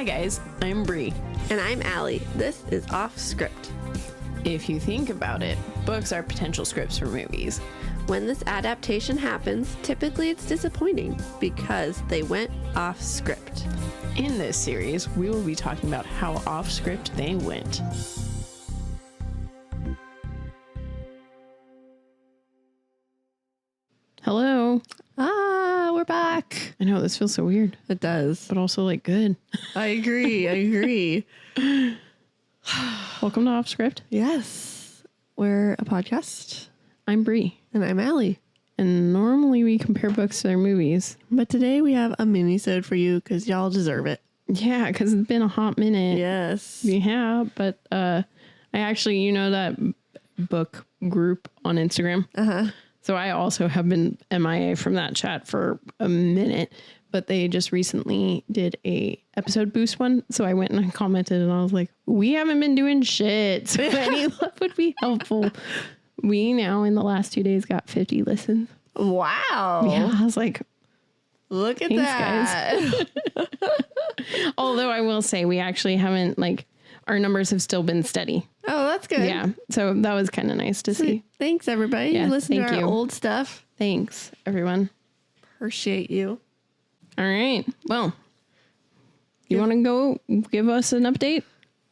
Hi guys, I'm Bri. And I'm Alli. This is Offscript. If you think about it, books are potential scripts for movies. When this adaptation happens, typically it's disappointing because they went off script. In this series, we will be talking about how off script they went. Hello. We're back. I know, this feels so weird, It does. but also like good. I agree. Welcome to Off Script. Yes. We're a podcast. I'm Bri. And I'm Alli. And normally we compare books to their movies. But today we have a mini-sode for you because y'all deserve it. Yeah, because it's been a hot minute. Yes. Yeah, but I actually, you know that book group on Instagram? Uh-huh. So I also have been MIA from that chat for a minute, but they just recently did a episode boost one. So I went and I commented and I was like, we haven't been doing shit. So any love would be helpful. We now in the last 2 days got 50 listens. Wow. Yeah, I was like, look at thanks, that. guys. Although I will say we actually haven't, like, our numbers have still been steady. Oh, that's good. Yeah. So that was kind of nice to see. Thanks, everybody. Yeah, You listen to thank our you. old stuff. Thanks, everyone. Appreciate you. All right. Well, you want to go give us an update?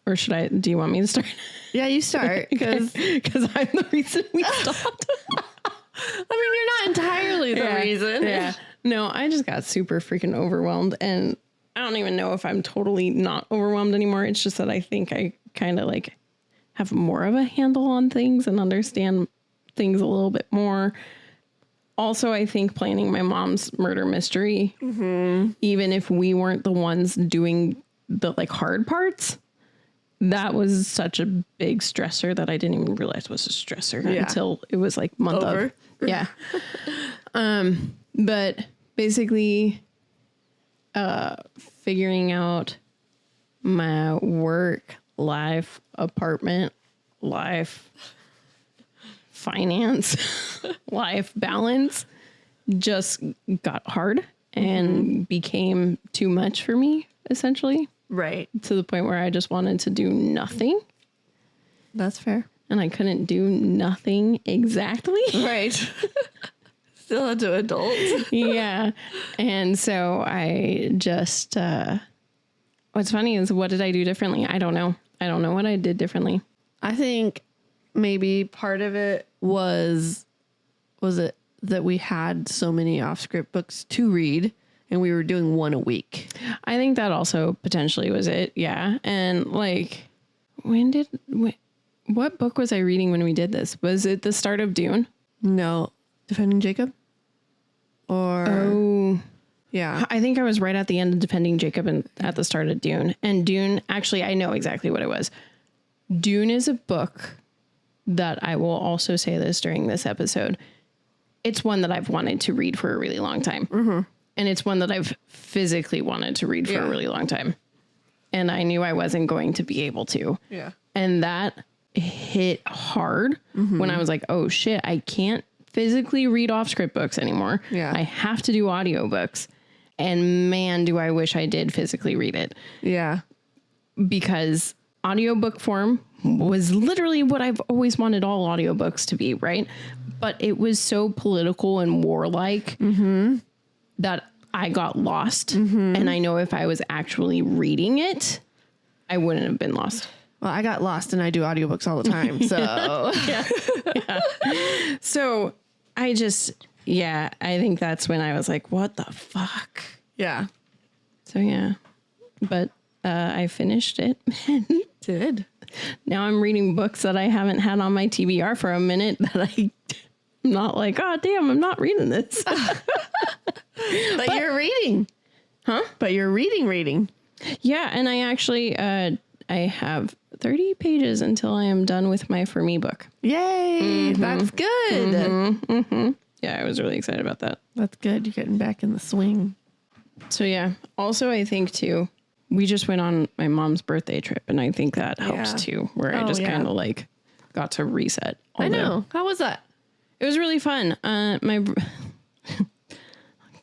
Or should I? Do you want me to start? Yeah, you start. Because I'm the reason we stopped. you're not entirely the reason. Yeah. No, I just got super freaking overwhelmed. And I don't even know if I'm totally not overwhelmed anymore. It's just that I think I kind of like have more of a handle on things and understand things a little bit more. Also, I think planning my mom's murder mystery, even if we weren't the ones doing the like hard parts, that was such a big stressor that I didn't even realize was a stressor until it was like month Over. of. Yeah. But basically, figuring out my work, life, apartment, life, finance, life balance just got hard and became too much for me, essentially. Right. To the point where I just wanted to do nothing. That's fair. And I couldn't do nothing exactly. Right. Still had to adult. Yeah. And so I just, what's funny is what did I do differently? I don't know. I don't know what I did differently. I think maybe part of it was it that we had so many off-script books to read and we were doing one a week. I think that also potentially was it. Yeah. And like, what book was I reading when we did this? Was it the start of Dune? No. Defending Jacob? Or... Oh, yeah. I think I was right at the end of Defending Jacob and at the start of Dune. And Dune, actually, I know exactly what it was. Dune is a book that I will also say this during this episode. It's one that I've wanted to read for a really long time. Mm-hmm. And it's one that I've physically wanted to read for a really long time. And I knew I wasn't going to be able to. Yeah. And that hit hard when I was like, oh shit, I can't physically read off script books anymore. Yeah. I have to do audiobooks. And man, do I wish I did physically read it. Yeah. Because audiobook form was literally what I've always wanted all audiobooks to be, right? But it was so political and warlike that I got lost. And I know if I was actually reading it, I wouldn't have been lost. Well, I got lost and I do audiobooks all the time. So Yeah. So I just, I think that's when I was like, what the fuck? yeah. So yeah, but I finished it. Did. Now I'm reading books that I haven't had on my TBR for a minute that I'm not like, oh, damn, I'm not reading this. But you're reading. Huh? But you're reading. Yeah. And I actually, I have 30 pages until I am done with my For Me book. Yay. That's good. Yeah, I was really excited about that. That's good. You're getting back in the swing. So yeah, also I think too, we just went on my mom's birthday trip and I think that helps too, where I just kind of like got to reset. I know. How was that? It was really fun.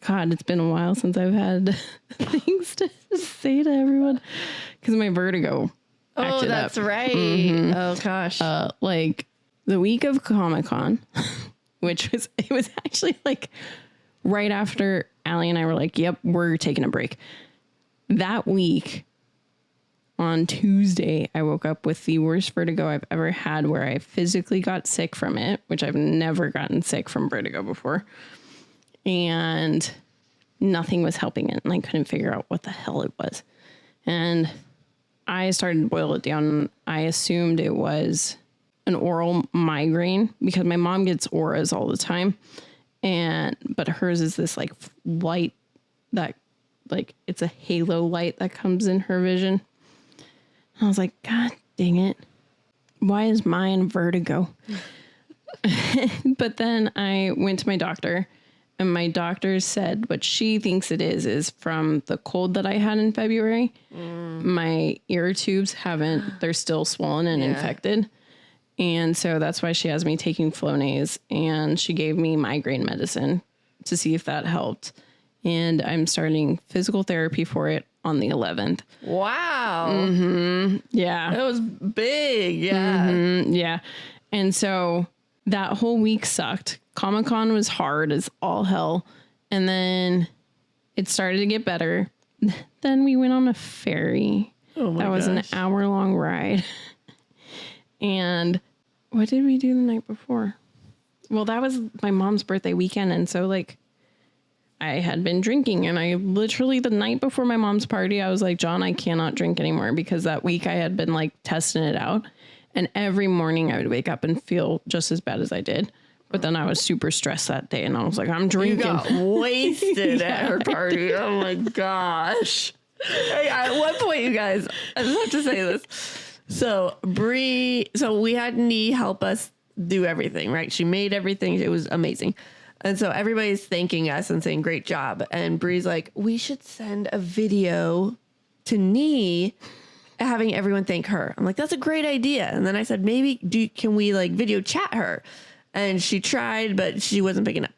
God, it's been a while since I've had things to say to everyone because my vertigo. Oh, that's right. Mm-hmm. Oh gosh. Like the week of Comic-Con, which it was actually like right after Allie and I were like, yep, we're taking a break. That week on Tuesday, I woke up with the worst vertigo I've ever had where I physically got sick from it, which I've never gotten sick from vertigo before. And nothing was helping it. And I couldn't figure out what the hell it was. And I started to boil it down. I assumed it was an oral migraine because my mom gets auras all the time. But hers is this like light that like it's a halo light that comes in her vision. And I was like, God dang it. Why is mine vertigo? But then I went to my doctor. And my doctor said what she thinks it is from the cold that I had in February. My ear tubes they're still swollen and infected. And so that's why she has me taking Flonase. And she gave me migraine medicine to see if that helped. And I'm starting physical therapy for it on the 11th. Wow. Mm-hmm. Yeah. That was big. Yeah. Mm-hmm. Yeah. And so that whole week sucked. Comic-Con was hard as all hell. And then it started to get better. Then we went on a ferry. Oh my That was gosh. an hour-long ride. And what did we do the night before? Well, that was my mom's birthday weekend. And so, like, I had been drinking. And I literally, the night before my mom's party, I was like, John, I cannot drink anymore. Because that week I had been, like, testing it out. And every morning I would wake up and feel just as bad as I did. But then I was super stressed that day, and I was like, I'm drinking. You got wasted at her party. Oh, my gosh. Hey, at one point, you guys, I just have to say this. So, we had Nee help us do everything, right? She made everything. It was amazing. And so everybody's thanking us and saying, great job. And Bri's like, we should send a video to Nee having everyone thank her. I'm like, that's a great idea. And then I said, can we like video chat her? And she tried, but she wasn't picking up.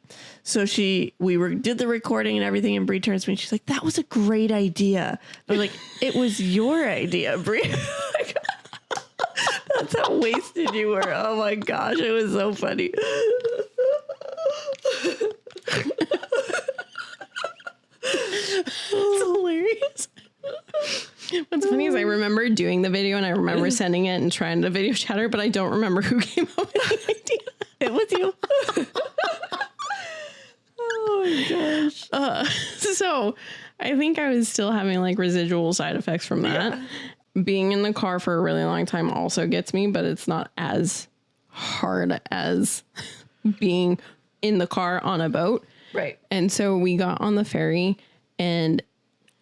So did the recording and everything, and Bri turns to me and she's like, that was a great idea. I was like, it was your idea, Bri. That's how wasted you were. Oh my gosh, it was so funny. It's hilarious. What's funny is I remember doing the video and I remember sending it and trying to video chat her, but I don't remember who came up with the idea. It was you. Oh my gosh. So I think I was still having like residual side effects from that. Yeah. Being in the car for a really long time also gets me, but it's not as hard as being in the car on a boat. Right. And so we got on the ferry and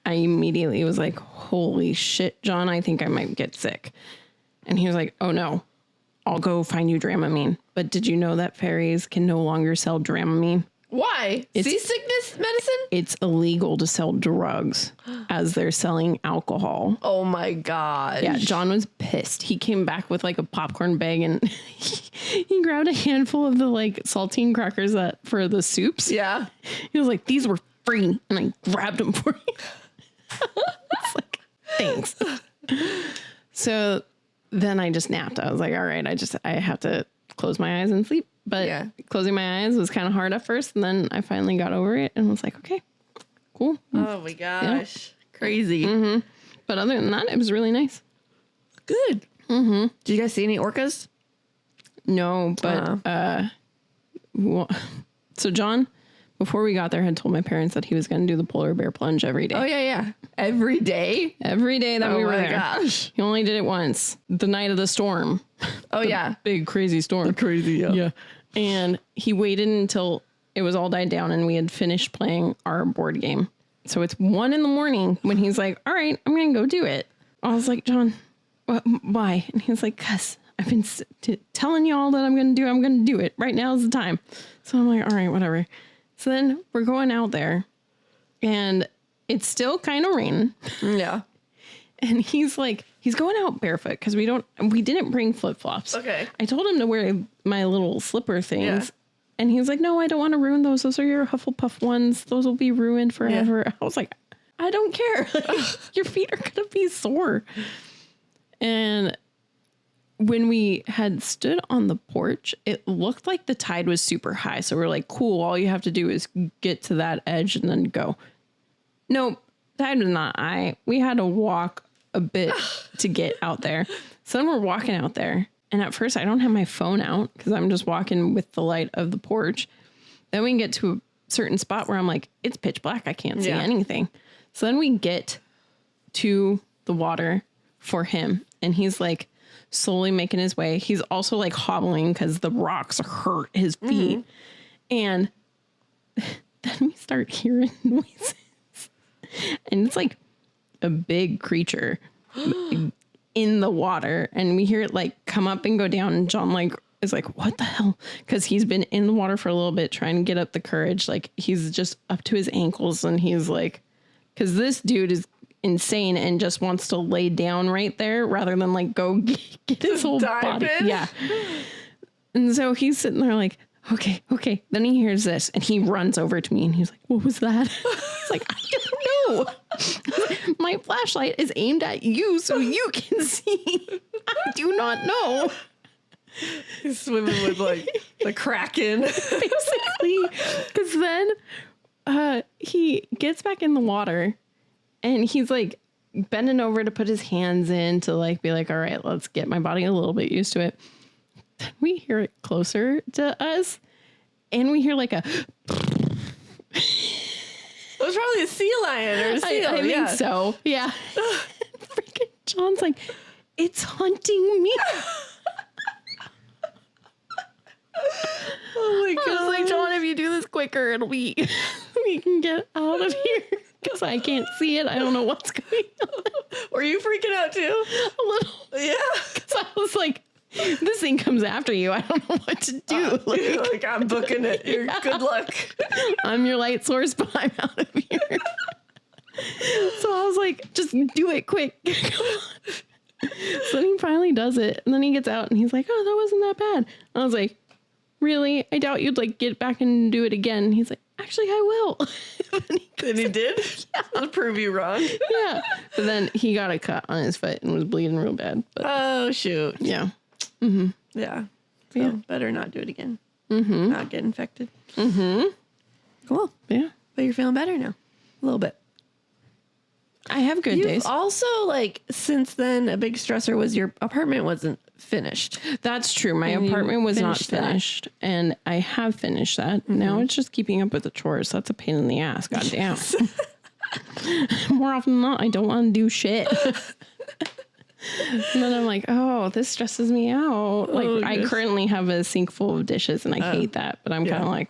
I immediately was like, holy shit, John, I think I might get sick. And he was like, oh no, I'll go find you Dramamine. But did you know that ferries can no longer sell Dramamine? Why? Seasickness medicine? It's illegal to sell drugs as they're selling alcohol. Oh my gosh. Yeah, John was pissed. He came back with like a popcorn bag and he grabbed a handful of the like saltine crackers for the soups. Yeah. He was like, these were free. And I grabbed them for you. It's like, thanks. So then I just napped. I was like, all right, I have to close my eyes and sleep. But closing my eyes was kind of hard at first. And then I finally got over it and was like, okay, cool. Oh my gosh. Yeah. Crazy. Mm-hmm. But other than that, it was really nice. Good. Mm-hmm. Did you guys see any orcas? No, but so John, before we got there, had told my parents that he was going to do the polar bear plunge every day. Oh, yeah. Every day? Every day that we were there. Oh, my gosh. He only did it once. The night of the storm. Oh, yeah. Big, crazy storm. Yeah. And he waited until it was all died down and we had finished playing our board game. So it's 1 a.m. when he's like, all right, I'm going to go do it. I was like, John, why? And he's like, cuz I've been telling you all that I'm going to do it. Right now is the time. So I'm like, all right, whatever. So then we're going out there and it's still kind of raining. Yeah. And he's going out barefoot because we didn't bring flip flops. Okay. I told him to wear my little slipper things. And he's like, no, I don't want to ruin those. Those are your Hufflepuff ones. Those will be ruined forever. Yeah. I was like, I don't care. Like, your feet are going to be sore. And when we had stood on the porch, it looked like the tide was super high. So we're like, cool. All you have to do is get to that edge and then go. Nope. Tide was not high. We had to walk a bit to get out there. So then we're walking out there. And at first I don't have my phone out because I'm just walking with the light of the porch. Then we get to a certain spot where I'm like, it's pitch black. I can't see anything. So then we get to the water for him. And he's like slowly making his way. He's also like hobbling because the rocks hurt his feet. And then we start hearing noises. And it's like a big creature in the water. And we hear it like come up and go down. And John like is like, what the hell? Because he's been in the water for a little bit trying to get up the courage. Like he's just up to his ankles. And he's like, because this dude is insane and just wants to lay down right there rather than like go get his whole body. Yeah. And so he's sitting there like, okay. Then he hears this and he runs over to me and he's like, what was that? He's like, I don't know. My flashlight is aimed at you so you can see. I do not know. He's swimming with like the Kraken. Basically. Because then he gets back in the water and he's like bending over to put his hands in to like be like, all right, let's get my body a little bit used to it. Then we hear it closer to us and we hear like a it was probably a sea lion or a seal. I think so. Yeah. Freaking John's like, it's hunting me. Oh my god. I was like, John, if you do this quicker, it'll be we can get out of here. Because I can't see it. I don't know what's going on. Were you freaking out too? A little. Yeah. Because I was like, this thing comes after you. I don't know what to do. Like I'm booking it. Good luck. I'm your light source, but I'm out of here. So I was like, just do it quick. So then he finally does it. And then he gets out and he's like, oh, that wasn't that bad. I was like, really? I doubt you'd like get back and do it again. And he's like, actually, I will. And he did? Yeah. I'll prove you wrong. Yeah. But then he got a cut on his foot and was bleeding real bad. But, oh, shoot. Yeah. Mm-hmm. Yeah. So better not do it again. Mm-hmm. Not get infected. Mm-hmm. Cool. Yeah. But you're feeling better now. A little bit. I have good days. Also, like, since then, a big stressor was your apartment wasn't finished. That's true. My apartment was not finished. And I have finished that. Mm-hmm. Now it's just keeping up with the chores. That's a pain in the ass. Goddamn. More often than not, I don't want to do shit. And then I'm like, oh, this stresses me out. Like, I currently have a sink full of dishes and I hate that. But I'm kind of like,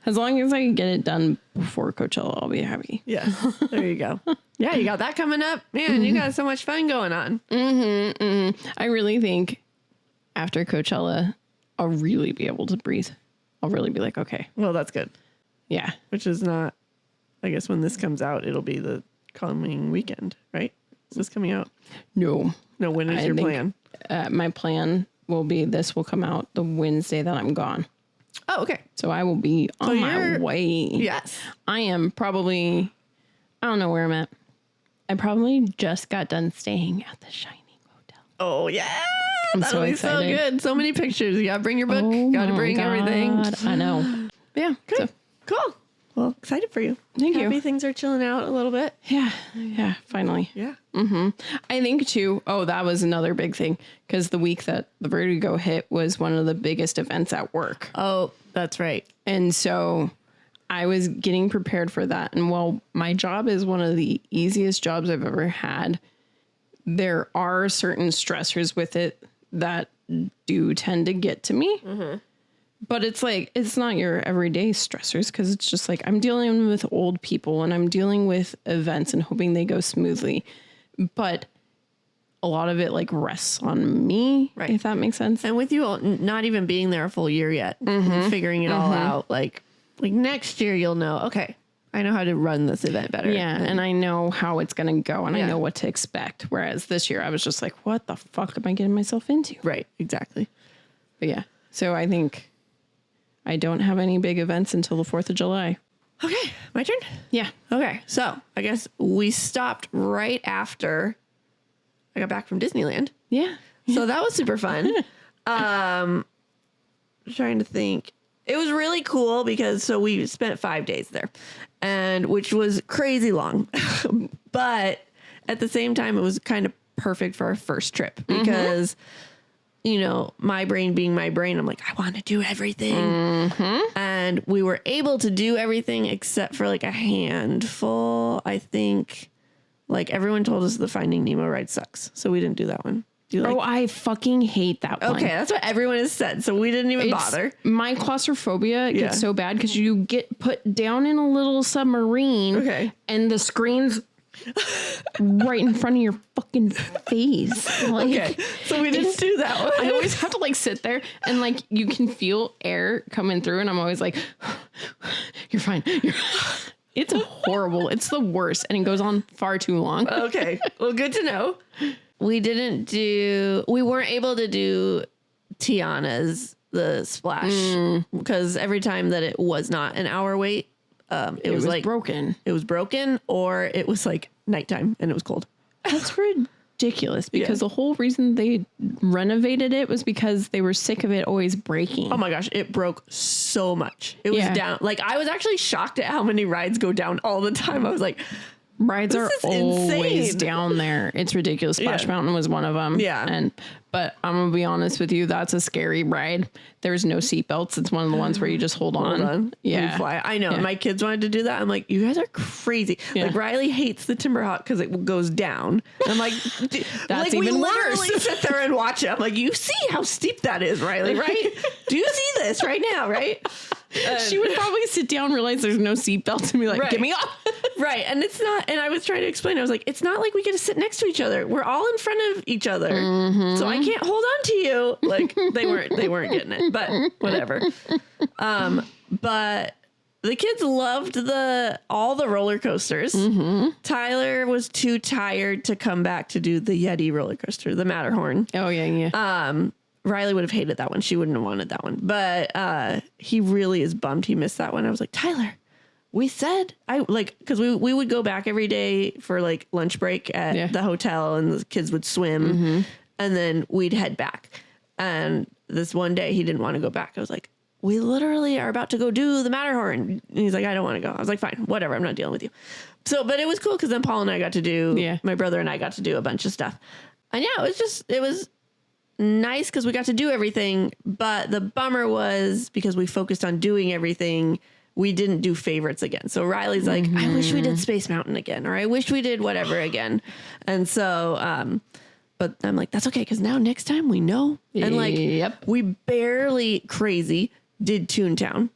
as long as I can get it done before Coachella, I'll be happy. Yeah. There you go. Yeah, you got that coming up. Man, you got so much fun going on. Mm-hmm, mm-hmm. I really think after Coachella, I'll really be able to breathe. I'll really be like, okay. Well, that's good. Yeah. Which is not, I guess when this comes out, it'll be the coming weekend, right? Is this coming out? No. No, when is your plan? My plan will be this will come out the Wednesday that I'm gone. Oh, okay. So I will be on my way. Yes. I am probably, I don't know where I'm at. I probably just got done staying at the Shining Hotel. Oh, yeah. I'm so excited. So good. So many pictures. You got to bring your book. Got to bring everything. I know. Yeah. Good. So. Cool. Well, excited for you. Thank you. Happy things are chilling out a little bit. Yeah. Yeah. Finally. Yeah. Mm-hmm. I think too. Oh, that was another big thing because the week that the vertigo hit was one of the biggest events at work. Oh, that's right. And so I was getting prepared for that. And while my job is one of the easiest jobs I've ever had, there are certain stressors with it that do tend to get to me. Mm-hmm. But it's like, it's not your everyday stressors because it's just like I'm dealing with old people and I'm dealing with events and hoping they go smoothly. But a lot of it like rests on me, right? If that makes sense. And with you all, not even being there a full year yet, figuring it all out, like next year you'll know, okay, I know how to run this event better. Yeah, and I know how it's going to go and I know what to expect. Whereas this year I was just like, what the fuck am I getting myself into? Right, exactly. But yeah, so I think I don't have any big events until the 4th of July. Okay, my turn? Yeah. Okay, so I guess we stopped right after I got back from Disneyland. Yeah. So that was super fun. Trying to think. It was really cool because so we spent 5 days there, and which was crazy long. But at the same time, it was kind of perfect for our first trip because you know, my brain being my brain, I'm like, I want to do everything. And we were able to do everything except for like a handful. I think like everyone told us the Finding Nemo ride sucks. So we didn't do that one. Do you like I fucking hate that one. Okay, that's what everyone has said. So we didn't even bother. My claustrophobia gets so bad because you get put down in a little submarine. Okay. And the screen's right in front of your fucking face. Like, Okay, so we didn't do that one. I always have to like sit there and like you can feel air coming through, and I'm always like, "You're fine." It's horrible. It's the worst, and it goes on far too long. Okay, well, good to know. We weren't able to do Tiana's the splash because every time that it was not an hour wait, it was like broken. It was broken, or it was like nighttime and it was cold. That's ridiculous because the whole reason they renovated it was because they were sick of it always breaking. Oh my gosh, it broke so much. It was down. Like I was actually shocked at how many rides go down all the time. I was like, rides are always insane. Down there. It's ridiculous. Splash Mountain was one of them. Yeah. But I'm going to be honest with you. That's a scary ride. There's no seatbelts. It's one of the ones where you just hold on. Yeah. Fly. I know. Yeah. My kids wanted to do that. I'm like, you guys are crazy. Yeah. Like Riley hates the Timberhawk because it goes down. And I'm like, that's like, even we worse. literally sit there and watch it. I'm like, you see how steep that is, Riley, right? Do you see this right now, right? She would probably sit down, realize there's no seatbelts, and be like, "Get me off!" Right, and it's not. And I was trying to explain. I was like, "It's not like we get to sit next to each other. We're all in front of each other, so I can't hold on to you." Like they weren't getting it, but whatever. But the kids loved all the roller coasters. Tyler was too tired to come back to do the Yeti roller coaster, the Matterhorn. Oh yeah. Riley would have hated that one. She wouldn't have wanted that one. But he really is bummed he missed that one. I was like, Tyler, we said because we would go back every day for like lunch break at the hotel, and the kids would swim, and then we'd head back. And this one day he didn't want to go back. I was like, we literally are about to go do the Matterhorn. And he's like, I don't want to go. I was like, fine, whatever. I'm not dealing with you. So, but it was cool because then Paul and I got to do, my brother and I got to do a bunch of stuff. And yeah, it was nice because we got to do everything, but the bummer was because we focused on doing everything, we didn't do favorites again. So Riley's like, I wish we did Space Mountain again, or I wish we did whatever again. And so, but I'm like, that's okay, because now next time we know. And like, we barely crazy did Toontown.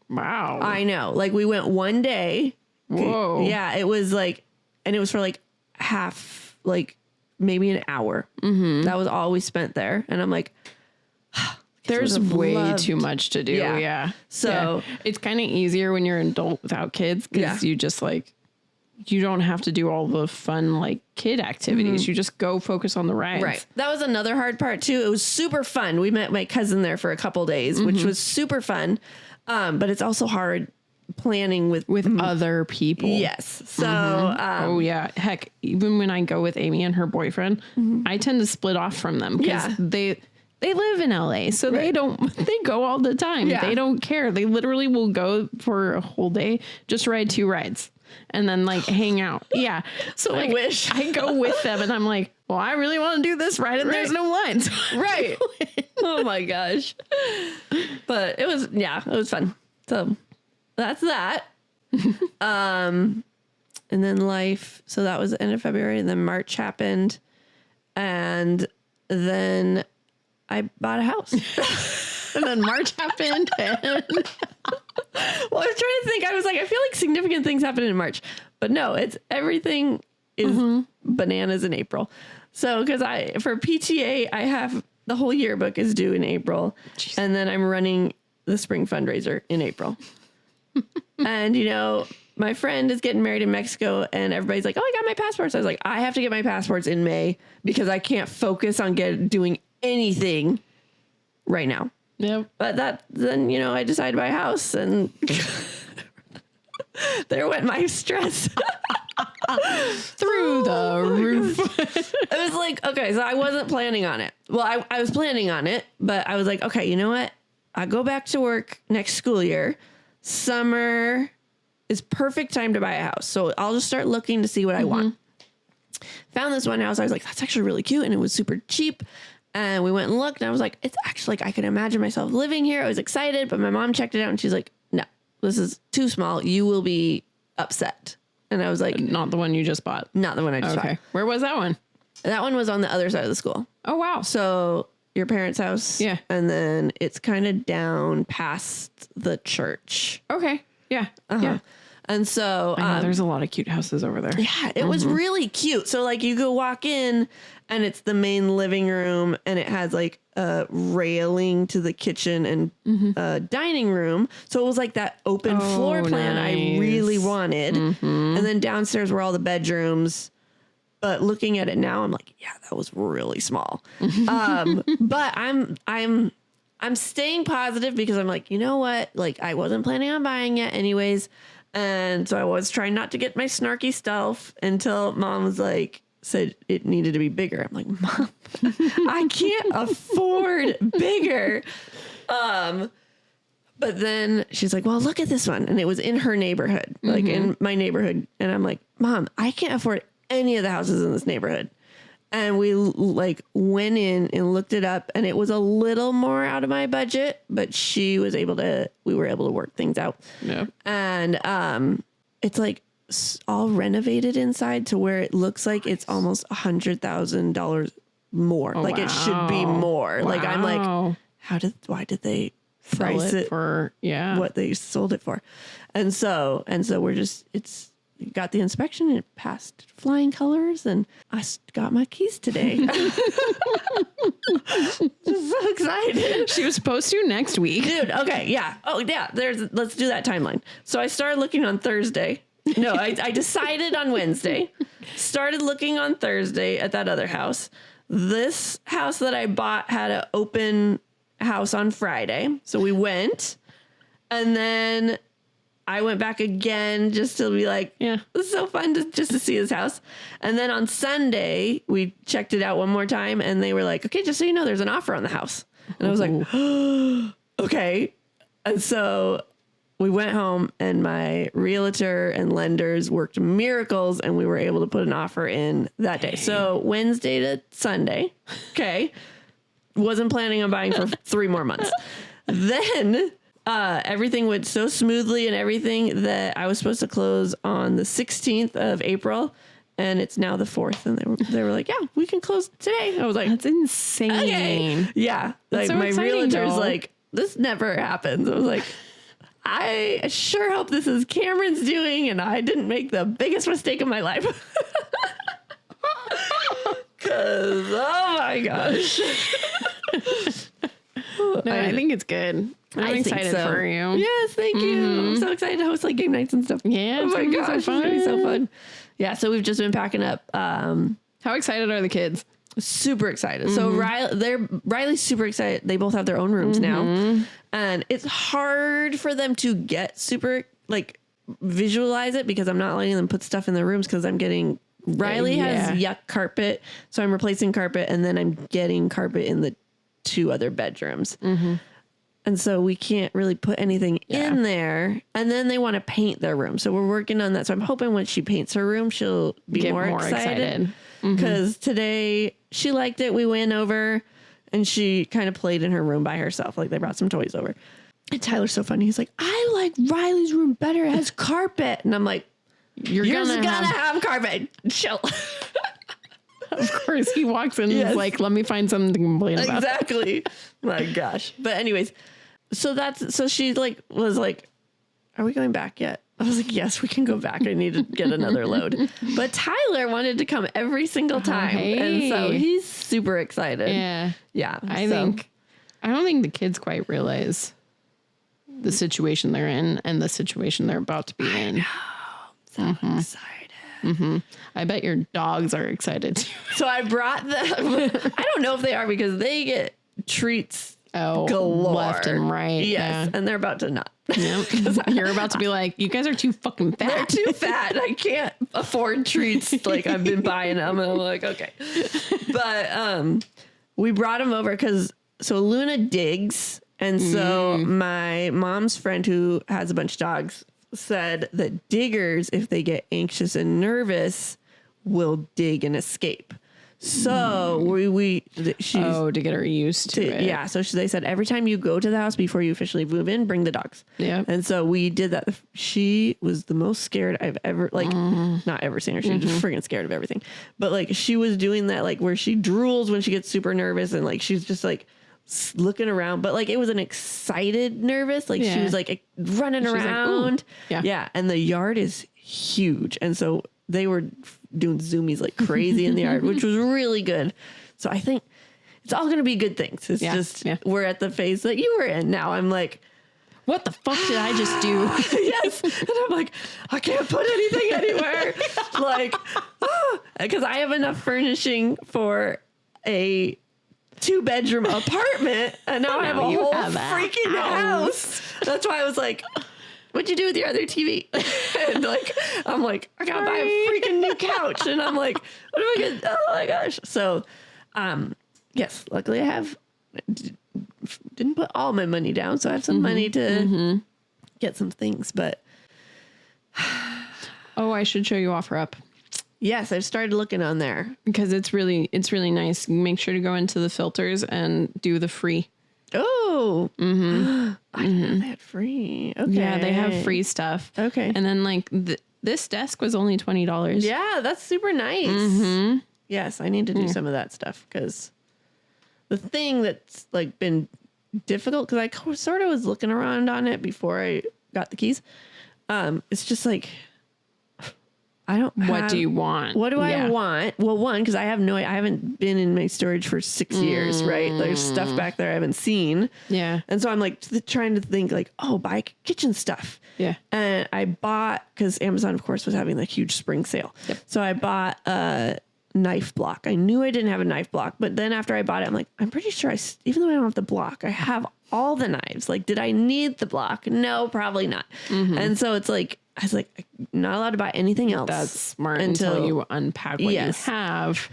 Wow. I know. Like we went one day. Whoa. Yeah, it was like, and it was for like half, like maybe an hour. That was all we spent there. And I'm like, there's way too much to do. Yeah. So it's kind of easier when you're an adult without kids because you just like, you don't have to do all the fun like kid activities. You just go focus on the rides. Right. That was another hard part too. It was super fun. We met my cousin there for a couple days, which was super fun. But it's also hard planning with other people. Yes. So, heck, even when I go with Amy and her boyfriend, I tend to split off from them because they live in LA, so they go all the time. Yeah. They don't care. They literally will go for a whole day, just ride 2 rides and then like hang out. Yeah. So like, I go with them and I'm like, well, I really want to do this ride and there's no lines. Right. Oh my gosh. But it was fun. So that's that. And then life. So that was the end of February, and then March happened, and then I bought a house. And then March happened. And well, I was trying to think. I was like, I feel like significant things happened in March, but no, it's everything is bananas in April. So because for PTA, I have the whole yearbook is due in April, and then I'm running the spring fundraiser in April. And you know, my friend is getting married in Mexico, and everybody's like, oh, I got my passports. I was like, I have to get my passports in May because I can't focus on doing anything right now. Yep. But then, I decided to buy a house, and there went my stress. Through the roof. It was like, okay, so I wasn't planning on it. Well, I was planning on it, but I was like, okay, you know what? I go back to work next school year. Summer is perfect time to buy a house. So I'll just start looking to see what I want. Found this one house. I was like, that's actually really cute. And it was super cheap. And we went and looked, and I was like, it's actually like, I could imagine myself living here. I was excited, but my mom checked it out and she's like, no, this is too small. You will be upset. And I was like, not the one you just bought. Not the one I just bought. Where was that one? That one was on the other side of the school. Oh, wow. So your parents' house. Yeah. And then it's kind of down past the church. Okay. Yeah. Yeah. And so I know, there's a lot of cute houses over there. Yeah, it was really cute. So like you go walk in and it's the main living room, and it has like a railing to the kitchen and dining room. So it was like that open floor plan I really wanted. And then downstairs were all the bedrooms. But looking at it now, I'm like, yeah, that was really small. But I'm staying positive because I'm like, you know what? Like I wasn't planning on buying it anyways. And so I was trying not to get my snarky stuff until Mom was like, said it needed to be bigger. I'm like, Mom, I can't afford bigger. But then she's like, well, look at this one. And it was in her neighborhood, like in my neighborhood. And I'm like, Mom, I can't afford any of the houses in this neighborhood. And we like went in and looked it up, and it was a little more out of my budget, but we were able to work things out. Yeah. And it's like all renovated inside to where it looks like it's almost $100,000 more. Oh, like it should be more. Wow. Like I'm like, why did they price it for what they sold it for? And so we're just, got the inspection and it passed flying colors, and I got my keys today. Just so excited. She was supposed to next week. Dude, okay, yeah. Oh, yeah, let's do that timeline. So I started looking on Thursday. No, I decided on Wednesday. Started looking on Thursday at that other house. This house that I bought had an open house on Friday. So we went, and then I went back again just to be like, yeah, this is so fun just to see this house. And then on Sunday, we checked it out one more time, and they were like, okay, just so you know, there's an offer on the house. And I was like, oh, okay. And so we went home, and my realtor and lenders worked miracles, and we were able to put an offer in that day. So Wednesday to Sunday. Okay. Wasn't planning on buying for 3 more months. Then everything went so smoothly and everything that I was supposed to close on the 16th of April, and it's now the 4th. And they were like, yeah, we can close today. I was like, that's insane. Okay. Yeah. Like so my exciting, realtor's though. like, this never happens. I was like, I sure hope this is Cameron's doing, and I didn't make the biggest mistake of my life. Cause oh my gosh. No, I think it's good. I'm excited for you. Yes, thank you. I'm so excited to host like game nights and stuff. Yeah, oh my gosh, it's gonna be so fun. Yeah, so we've just been packing up. How excited are the kids? Super excited. So Riley's super excited. They both have their own rooms now, and it's hard for them to get super like visualize it because I'm not letting them put stuff in their rooms because I'm getting. Riley has yuck carpet, so I'm replacing carpet, and then I'm getting carpet in the 2 other bedrooms. And so we can't really put anything in there. And then they want to paint their room. So we're working on that. So I'm hoping when she paints her room, she'll be more excited. Because today she liked it. We went over and she kind of played in her room by herself. Like they brought some toys over. And Tyler's so funny. He's like, I like Riley's room better. It has carpet. And I'm like, You're gonna have carpet. Chill. Of course, he walks in and is like, let me find something to complain about. Exactly. My gosh. But anyways, so she like was like, are we going back yet? I was like, yes, we can go back. I need to get another load. But Tyler wanted to come every single time. And so he's super excited. Yeah. Yeah. I don't think the kids quite realize the situation they're in and the situation they're about to be in. So excited. I bet your dogs are excited too. So I brought them. I don't know if they are because they get treats galore. left and right. Yes. And they're about to not. Yep. You're about to be like, you guys are too fucking fat. They're too fat. I can't afford treats like I've been buying them. And I'm like, okay. But we brought them over because Luna digs. And so my mom's friend who has a bunch of dogs said that diggers, if they get anxious and nervous, will dig and escape. So to get her used to it. Yeah. So they said every time you go to the house before you officially move in, bring the dogs. Yeah. And so we did that. She was the most scared I've ever, not ever seen her. She was just freaking scared of everything. But like she was doing that, like where she drools when she gets super nervous and like she's just like looking around. But like it was an excited nervous. Like she was like running around. Like, yeah. And the yard is huge. And so they were doing zoomies like crazy in the yard, which was really good. So I think it's all going to be good things. It's just, we're at the phase that you were in. Now I'm like, what the fuck did I just do? Yes. And I'm like, I can't put anything anywhere. Like, because I have enough furnishing for a 2-bedroom apartment. And now I have a whole freaking house. That's why I was like, what'd you do with your other TV? And like, I'm like, I gotta buy a freaking new couch. And I'm like, what am I gonna, oh my gosh. So, yes, luckily I didn't put all my money down. So I have some money to get some things, but. Oh, I should show you OfferUp. Yes, I've started looking on there. Because it's really nice. Make sure to go into the filters and do the free. Oh, I didn't know they had free. Okay. Yeah, they have free stuff. Okay. And then like this desk was only $20. Yeah, that's super nice. Yes, I need to do some of that stuff because the thing that's like been difficult because I sort of was looking around on it before I got the keys. It's just like what do you want? What do I want? Well, one, because I haven't been in my storage for 6 years, right? There's stuff back there I haven't seen. Yeah. And so I'm like trying to think like, buy kitchen stuff. Yeah. And I bought, because Amazon, of course, was having the huge spring sale. Yep. So I bought a knife block. I knew I didn't have a knife block, but then after I bought it, I'm like, I'm pretty sure even though I don't have the block, I have all the knives. Like, did I need the block? No, probably not. And so it's like, I was like, not allowed to buy anything else. That's smart until you unpack what you have.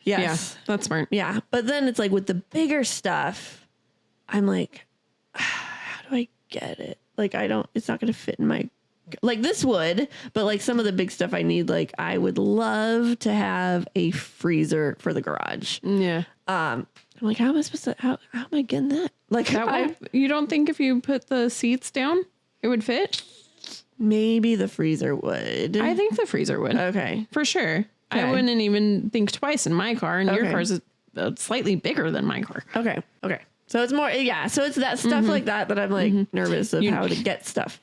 Yes. Yeah, that's smart. Yeah. But then it's like with the bigger stuff, I'm like, how do I get it? Like, it's not going to fit in my, like this would, but like some of the big stuff I need, like I would love to have a freezer for the garage. Yeah. I'm like, how am I supposed to, how am I getting that? Like, you don't think if you put the seats down, it would fit? Maybe the freezer would. I think the freezer would. Okay. For sure. Okay. I wouldn't even think twice in my car, and your car's slightly bigger than my car. Okay. So it's more, so it's that stuff like that I'm like nervous of how to get stuff.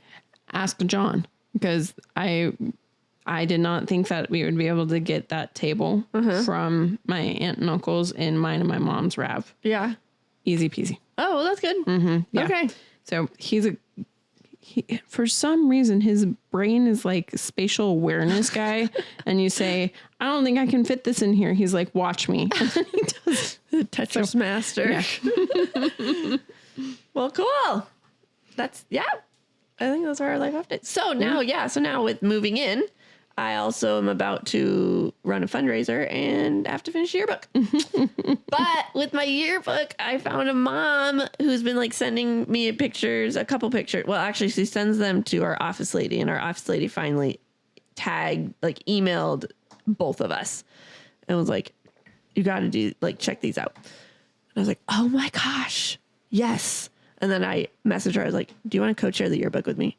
Ask John, because I did not think that we would be able to get that table from my aunt and uncles in mine and my mom's RAV. Yeah. Easy peasy. Oh, well, that's good. Yeah. Okay. So for some reason, his brain is like spatial awareness guy. And you say, I don't think I can fit this in here. He's like, watch me. And then he does. The Tetris master. Yeah. Well, cool. That's, I think those are our life updates. So now, so now with moving in, I also am about to run a fundraiser and have to finish a yearbook. But with my yearbook, I found a mom who's been like sending me a couple pictures. Well, actually, she sends them to our office lady, and our office lady finally emailed both of us and was like, you got to check these out. And I was like, oh my gosh, yes. And then I messaged her. I was like, do you want to co-chair the yearbook with me?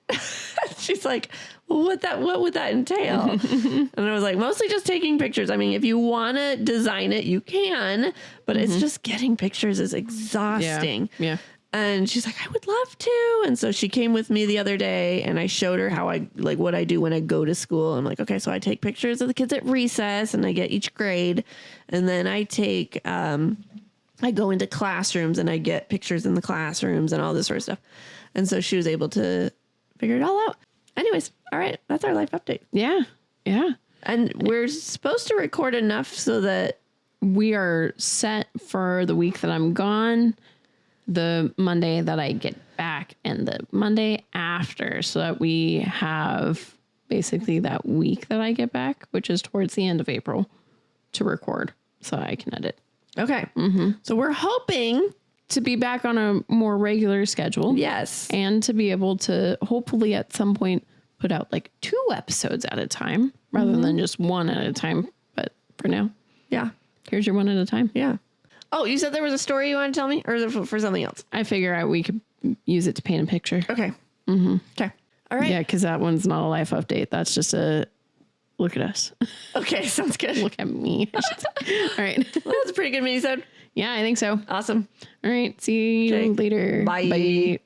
She's like, well, what would that entail? And I was like, mostly just taking pictures. I mean, if you want to design it, you can, but it's just getting pictures is exhausting. Yeah. And she's like, I would love to. And so she came with me the other day and I showed her how what I do when I go to school. I'm like, okay, so I take pictures of the kids at recess and I get each grade. And then I go into classrooms and I get pictures in the classrooms and all this sort of stuff. And so she was able to figure it all out. Anyways, all right. That's our life update. Yeah. Yeah. And we're supposed to record enough so that we are set for the week that I'm gone. the Monday that I get back and the Monday after, so that we have basically that week that I get back, which is towards the end of April, to record so I can edit. Okay. So we're hoping to be back on a more regular schedule. Yes. And to be able to hopefully at some point put out like 2 episodes at a time rather than just 1 at a time. But for now, yeah, here's your 1 at a time. Yeah. Oh, you said there was a story you want to tell me, or is it for something else? I figure we could use it to paint a picture. Okay. Okay. All right. Yeah, because that one's not a life update. That's just a look at us. Okay, sounds good. Look at me. All right. Well, that's a pretty good mini-sode. Yeah, I think so. Awesome. All right. See you later. Bye. Bye.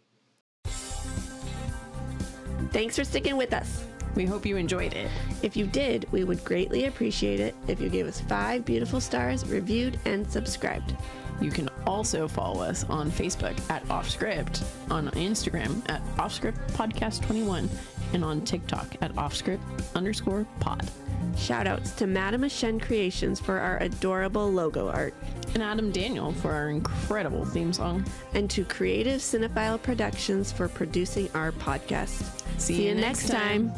Thanks for sticking with us. We hope you enjoyed it. If you did, we would greatly appreciate it if you gave us 5 beautiful stars, reviewed, and subscribed. You can also follow us on Facebook at Offscript, on Instagram at Offscript Podcast 21, and on TikTok at Offscript_pod. Shout outs to Madame Shen Creations for our adorable logo art. And Adam Daniel for our incredible theme song. And to Creative Cinephile Productions for producing our podcast. See you next time.